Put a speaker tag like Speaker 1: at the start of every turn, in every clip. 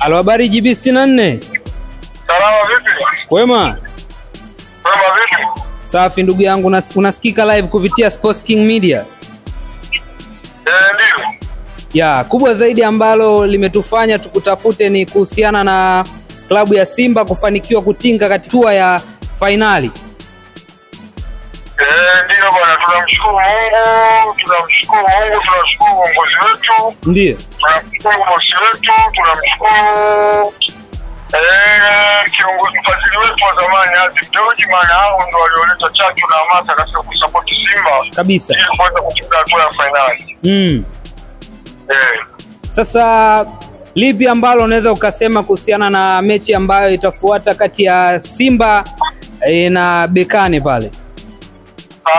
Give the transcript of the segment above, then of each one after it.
Speaker 1: Alo, habari GB 64?
Speaker 2: Salama vipi?
Speaker 1: Wema?
Speaker 2: Wema vipi?
Speaker 1: Safi ndugu yangu, unasikika live kupitia Sports King Media.
Speaker 2: Ndio.
Speaker 1: Ya, kubwa zaidi ambalo limetufanya tukutafute ni kuhusiana na klabu ya Simba kufanikiwa kutinga katika hatua ya finali.
Speaker 2: Ndio bwana, tunamshukuru Mungu, tunamshukuru uongozi wetu.
Speaker 1: Ndio.
Speaker 2: Tunamshukuru bosi wetu, tunamshukuru kiongozi mfadhili wetu wa zamani Azim George, maana hao ndio walioleta chachu na hamasa katika kusupport Simba
Speaker 1: kabisa
Speaker 2: ili kuweza kufika hatua ya finali.
Speaker 1: Sasa lipi ambalo unaweza ukasema kuhusiana na mechi ambayo itafuata kati ya Simba na Berkane pale?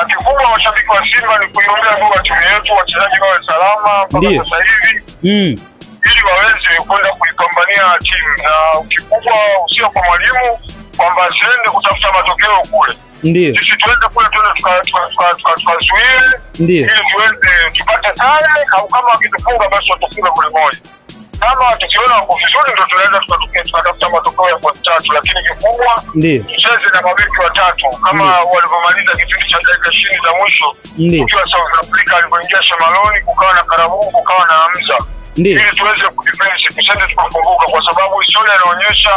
Speaker 2: Kikubwa mashabiki wa Simba ni kuiombea dua timu yetu, wachezaji wawe salama mpaka sasa hivi. Ili waweze kwenda kuipambania timu, na kikubwa usio kwa mwalimu kwamba asiende kutafuta matokeo kule.
Speaker 1: Ndio.
Speaker 2: Sisi tuende kule tukazuie ili tuende tupate sare, au kama wakitufunga basi watufunge goli moja. Kama tukiona wako vizuri ndio tunaweza tukatafuta matokeo ya point 3, lakini kikubwa tucheze na mabeki watatu kama walivyomaliza kipindi cha dakika 20 za mwisho. Ukiwa South Africa alipoingia Shemaloni, kukawa na Karabu, kukawa na Hamza. Ili tuweze kudefense, tusende tukafunguka, kwa sababu historia inaonyesha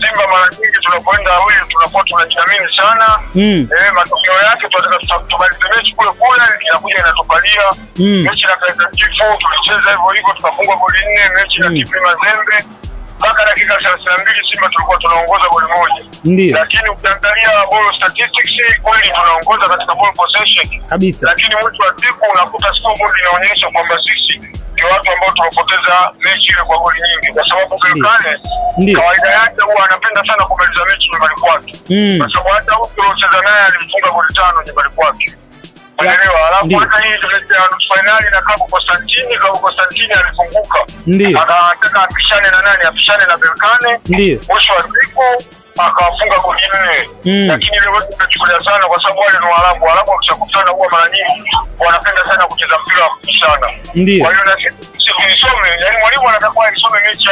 Speaker 2: Simba mara nyingi tunapoenda away tunakuwa tunajiamini sana. Matokeo yake tunataka tumalize mechi kule inakuja inatupalia. Mechi na Kaizer Chiefs tulicheza hivyo tukafunga goli 4, mechi na TP Mazembe mpaka dakika 32 Simba tulikuwa tunaongoza goli moja. Lakini ukiangalia ball statistics kweli tunaongoza katika ball possession kabisa, lakini mwisho wa siku unakuta scoreboard inaonyesha kwamba sisi ni watu ambao tumepoteza mechi ile kwa goli nyingi, kwa sababu Berkane kawaida yake huwa anapenda sana kumaliza mechi nyumbani kwake. Kwa sababu hata huyo aliocheza naye alimfunga goli 5 nyumbani kwake. Unaelewa? Alafu hata hii ndio nusu finali na Klabu Constantine alifunguka. Akataka apishane na nani? Apishane na Berkane. Mwisho wa siku akafunga goli 4. Lakini ile wote tunachukulia sana kwa sababu wale ni Waarabu. Waarabu wakishakutana huwa mara nyingi wanapenda sana kucheza mpira wa kupishana. Kwa hiyo na sisi tulisome, yani mwalimu anatakuwa isome mechi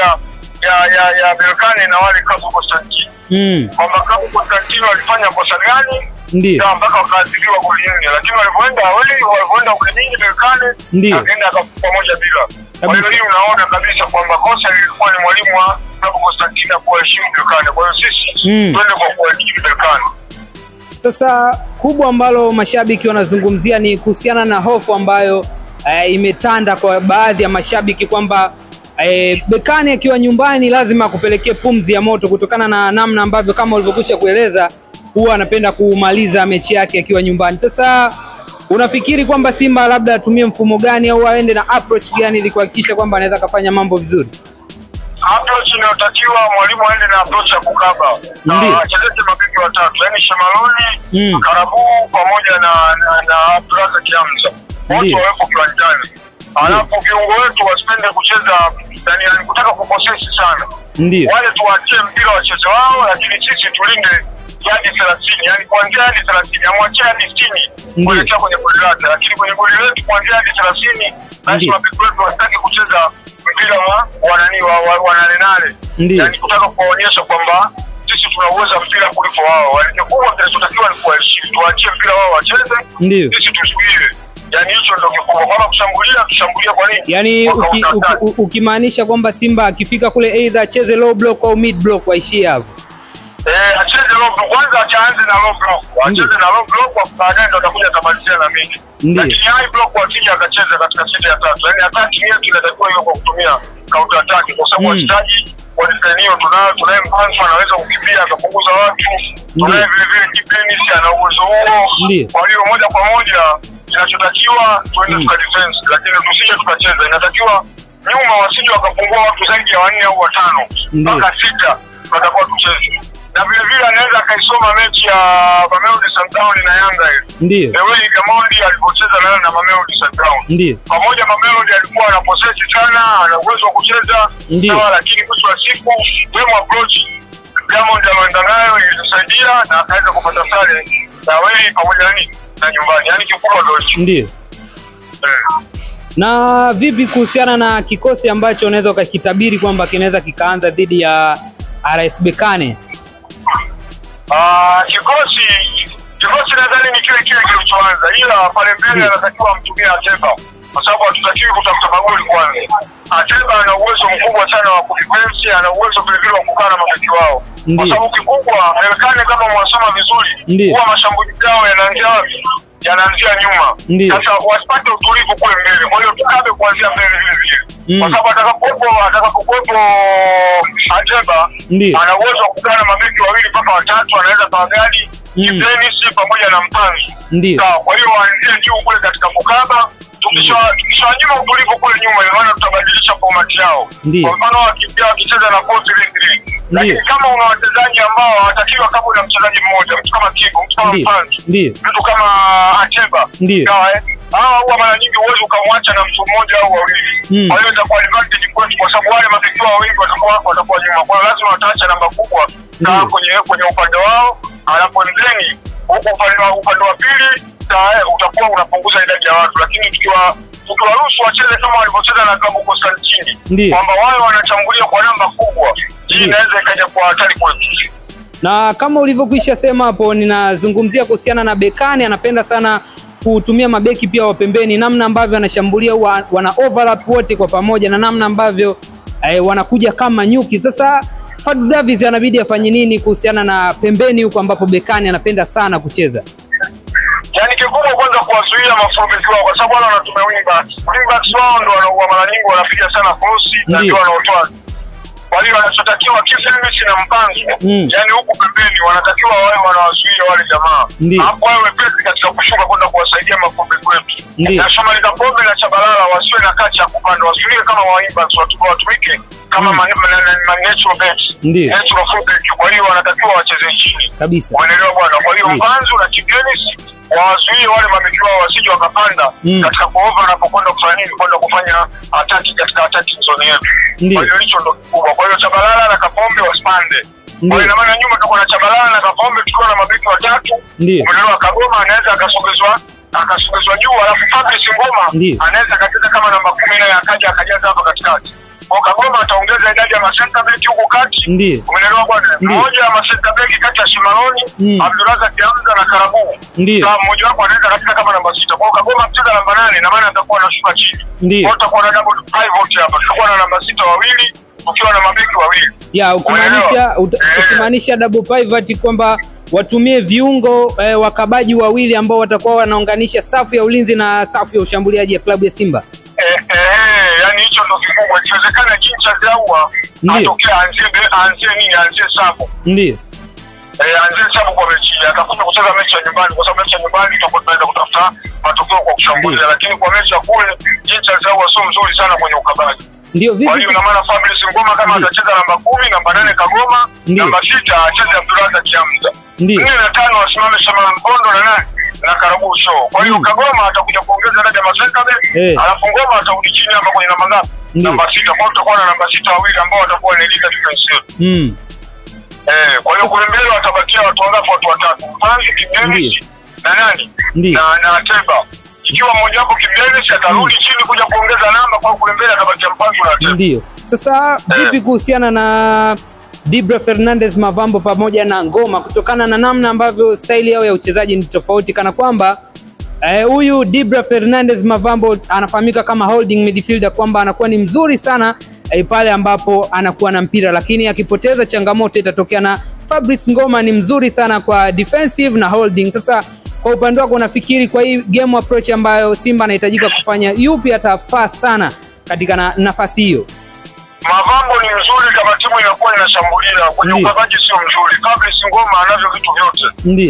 Speaker 2: ya Berkane na wale Klabu Constantine. Kwamba Klabu Constantine walifanya kosa gani? Mpaka wakaadhibiwa goli 4, lakini walipoenda ugenini Berkane akaenda pamoja bila. Kwa hiyo hii unaona kabisa kwamba kosa lilikuwa ni mwalimu wa Klabu Constantine kuheshimu Berkane. Kwa hiyo sisi twende kwa kuheshimu Berkane.
Speaker 1: Sasa kubwa ambalo mashabiki wanazungumzia ni kuhusiana na hofu ambayo imetanda kwa baadhi ya mashabiki kwamba Berkane akiwa nyumbani lazima akupelekee pumzi ya moto kutokana na namna ambavyo kama ulivyokwisha kueleza huwa anapenda kumaliza mechi yake akiwa nyumbani. Sasa unafikiri kwamba Simba labda atumie mfumo gani au aende na approach gani ili kuhakikisha kwamba anaweza kufanya mambo vizuri?
Speaker 2: Approach inayotakiwa mwalimu aende na approach ya kukaba. Achezeke mabeki watatu, yani Shemaloni, Karabu pamoja na Abdulrazak Hamza. Wote wawepo kiwanjani. Alafu viungo wetu wasipende kucheza yani kutaka kupossess sana. Wale tuachie mpira wacheze wao, lakini sisi tulinde hadi 30, yani kuanzia hadi 30, amwachie hadi 60 kuelekea kwenye goli lake, lakini kwenye goli letu kuanzia hadi 30 lazima mabeki wetu wasitaki kucheza mpira wa nane. Yani kutaka kuonyesha kwamba sisi tunaweza mpira kuliko wao. Kikubwa kinachotakiwa ni kuheshimu, tuachie mpira wao wacheze, sisi tuzuie. Yani hicho ndio kikubwa. Kama tushambulia kwa nini?
Speaker 1: Yani ukimaanisha kwamba Simba akifika kule either acheze low block au mid block waishie hapo.
Speaker 2: Acheze low block kwanza, achaanze na low block. Acheze na low block kwa baadaye ndo atakuja kumalizia na mid. Lakini high block wakija akacheza katika seti ya 3. Yani attack yetu inatakiwa hiyo kwa kutumia counter attack, kwa sababu wachezaji wa defense tunaye Mpanzu anaweza kukimbia akapunguza watu. Tunaye vile Kipenis ana uwezo huo. Kwa hiyo moja kwa moja kinachotakiwa tuende kwa defense, lakini tusije tukacheza. Inatakiwa nyuma wasije wakapungua watu zaidi ya 4 au 5 mpaka 6 watakuwa tucheze. Na vile anaweza akaisoma mechi ya Mamelodi Sundowns na Yanga ile. Ewe Gamondi alipocheza na Mamelodi Sundowns. Pamoja Mamelodi alikuwa ana possess sana, ana uwezo wa kucheza sawa, lakini mwisho wa siku demo approach Gamondi anaenda nayo ilisaidia na akaweza kupata sare na wewe pamoja na nyumbani. Yani kikubwa ndio hicho.
Speaker 1: Na vipi kuhusiana na kikosi ambacho unaweza ukakitabiri kwamba kinaweza kikaanza dhidi ya RS Berkane?
Speaker 2: Kikosi nadhani ni kile kilichoanza, ila pale mbele anatakiwa mtumie Ateba, kwa sababu hatutakiwi kutafuta magoli kwanza. Ateba ana uwezo mkubwa sana wa kudefense, ana uwezo vile vile wa kukaa na mabeki wao. Kwa sababu kikubwa Berkane kama mwasoma vizuri, huwa mashambulizi yao yanaanzia nyuma. Sasa wasipate utulivu kule mbele. Kwa hiyo tukabe kuanzia mbele vile vile. Kwa sababu atakapokuwepo Ateba, ana uwezo wa kukaa na mabeki wawili mpaka watatu, anaweza Pagadi, Dennis pamoja na Mpanzu. Sawa, kwa hiyo waanzie juu kule katika kukaba. Tukishanyima utulivu kule nyuma, maana tutabadilisha format yao. Kwa mfano wakicheza na 4-3-3. Lakini kama una wachezaji ambao hawatakiwa kama una mchezaji mmoja, mtu kama Kibu, mtu kama Mpanzu, mtu kama Ateba, hawa huwa mara nyingi uwezo ukamwacha na mtu mmoja au wawili. Kwa hiyo itakuwa advantage kwetu, kwa sababu wale mabeki wao wengi watakuwa nyuma. Kwa hiyo lazima wataacha namba kubwa kwenye upande wao, alafu ndeni huko upande wa pili utakuwa unapunguza idadi ya watu. Lakini tukiwaruhusu wacheze kama walivyocheza na klabu Constantine, kwamba wao wanachambulia kwa namba kubwa, hii inaweza ikaja kwa hatari kwetu.
Speaker 1: Na kama ulivyokwisha sema hapo, ninazungumzia kuhusiana na Berkane, anapenda sana kutumia mabeki pia wa pembeni, namna ambavyo anashambulia wana overlap wote kwa pamoja, na namna ambavyo wanakuja kama nyuki. Sasa Fadlu Davids anabidi afanye nini kuhusiana na pembeni huko ambapo Berkane anapenda sana kucheza?
Speaker 2: Yaani kikubwa kwanza kuwazuia mafumbi wao, kwa sababu wao wanatumia wingbacks wao ndio mara nyingi wanapiga sana cross na ndio wanaotoa. Kwa hiyo wanachotakiwa Kifemisi na Mpanzu, yani huku pembeni wanatakiwa wawe wanawazuia wale jamaa. Hapo wawe wepesi katika kushuka kwenda kuwasaidia mafumbi wetu. Na Shamaliza Pombe na Chabalala wasiwe na kacha kupanda, wasiwe kama wingbacks, watumike kama natural backs, natural fullback. Kwa hiyo wanatakiwa wacheze chini kabisa. Umeelewa bwana? Kwa hiyo Mpanzu na Kifemisi wazuie wale mabeki wao wasije wakapanda katika kuova na kwenda kufanya nini, kwenda kufanya ataki katika attacking zone yetu. Kwa hiyo hicho ndio kikubwa. Kwa hiyo Chabalala na Kapombe wasipande. Kwa hiyo maana nyuma tutakuwa na Chabalala na Kapombe tukiwa na mabeki watatu. Umeelewa? Kagoma anaweza akasogezwa juu, alafu Fabrice Ngoma anaweza akacheza kama namba 10 na akajaza hapa katikati. Kwa Kagoma ataongeza idadi ya center back huko kati. Umeelewa bwana? Mmoja wa center back kati ya Shimaloni, Abdulrazak Hamza na Karabu. Sasa mmoja wapo anaweza katika kama namba 6. Kwa Kagoma mcheza namba 8 na maana atakuwa anashuka chini. Kwa tutakuwa na double pivot hapa. Tutakuwa na namba 6 wawili, ukiwa na mabeki wawili.
Speaker 1: Ukimaanisha double pivot kwamba watumie viungo wakabaji wawili ambao watakuwa wanaunganisha safu ya ulinzi na safu ya ushambuliaji ya klabu ya Simba.
Speaker 2: Yani hicho ndio kikubwa. Ikiwezekana Jincha Zaua atokea anzie sabu. Anzie sabu kwa mechi. Atakuja kucheza mechi ya nyumbani, kwa sababu mechi ya nyumbani tutakuwa tunaenda kutafuta matokeo kwa kushambulia, lakini kwa mechi ya kule Jincha Zaua sio mzuri sana kwenye ukabaji. Kwa hiyo na maana Fabrice Ngoma kama atacheza namba 10, namba 8 Kagoma, namba 6 acheze Abdulrazak Hamza. 4 na 5 wasimame Shaman Mpondo na Karabu Show. Kwa hiyo Kagoma atakuja kuongeza daraja masenta alafu Ngoma atarudi chini hapa kwenye namba ngapi? Namba 6. Kwa hiyo tutakuwa na namba 6 wawili ambao watakuwa ni leader defensive. Kwa hiyo kule mbele watabakia watu wangapi? Watu watatu. Mpanzu, Kibdenisi na nani? Na Ateba. Ikiwa mmoja wapo Kibdenisi atarudi chini kuja kuongeza namba, kwa kule mbele atabakia Mpanzu na Ateba.
Speaker 1: Sasa vipi kuhusiana na Dibra Fernandez Mavambo pamoja na Ngoma, kutokana na namna ambavyo style yao ya uchezaji ni tofauti, kana kwamba huyu Dibra Fernandez Mavambo anafahamika kama holding midfielder, kwamba anakuwa ni mzuri sana pale ambapo anakuwa na mpira, lakini akipoteza changamoto itatokea, na Fabrice Ngoma ni mzuri sana kwa defensive na holding. Sasa kwa upande wako unafikiri kwa hii game approach ambayo Simba anahitajika kufanya, yupi atafaa sana katika nafasi hiyo?
Speaker 2: Mavambo ni mzuri kama timu inakuwa inashambulia, kwenye ukabaji sio mzuri. Fabrice Ngoma anavyo vitu vyote.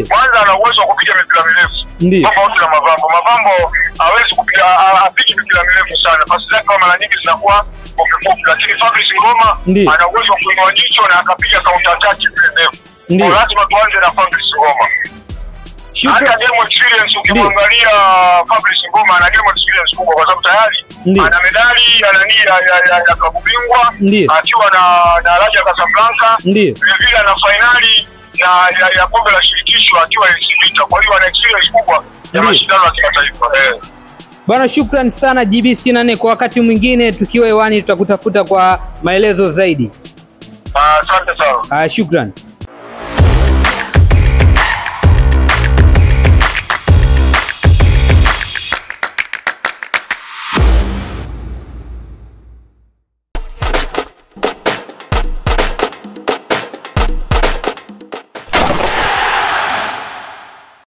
Speaker 2: Kwanza ana uwezo wa kupiga mipira mirefu. Tofauti na Mavambo. Mavambo hawezi kupiga apige mipira mirefu sana. Pasi zake mara nyingi zinakuwa fupi, lakini Fabrice Ngoma ana uwezo wa kuinua jicho na akapiga counter attack ndefu. Kwa lazima tuanze na Fabrice Ngoma. Hata game experience ukimwangalia Fabrice Ngoma ana game experience kubwa, kwa sababu tayari ana medali ya klabu bingwa akiwa na Raja Casablanca, vile ana finali ya kombe la shirikisho akiwa FC Vita. Kwa hiyo ana experience kubwa ya mashindano ya kimataifa.
Speaker 1: Bwana, shukrani sana GB64. Kwa wakati mwingine tukiwa hewani tutakutafuta kwa maelezo zaidi.
Speaker 2: Asante sana.
Speaker 1: Shukrani.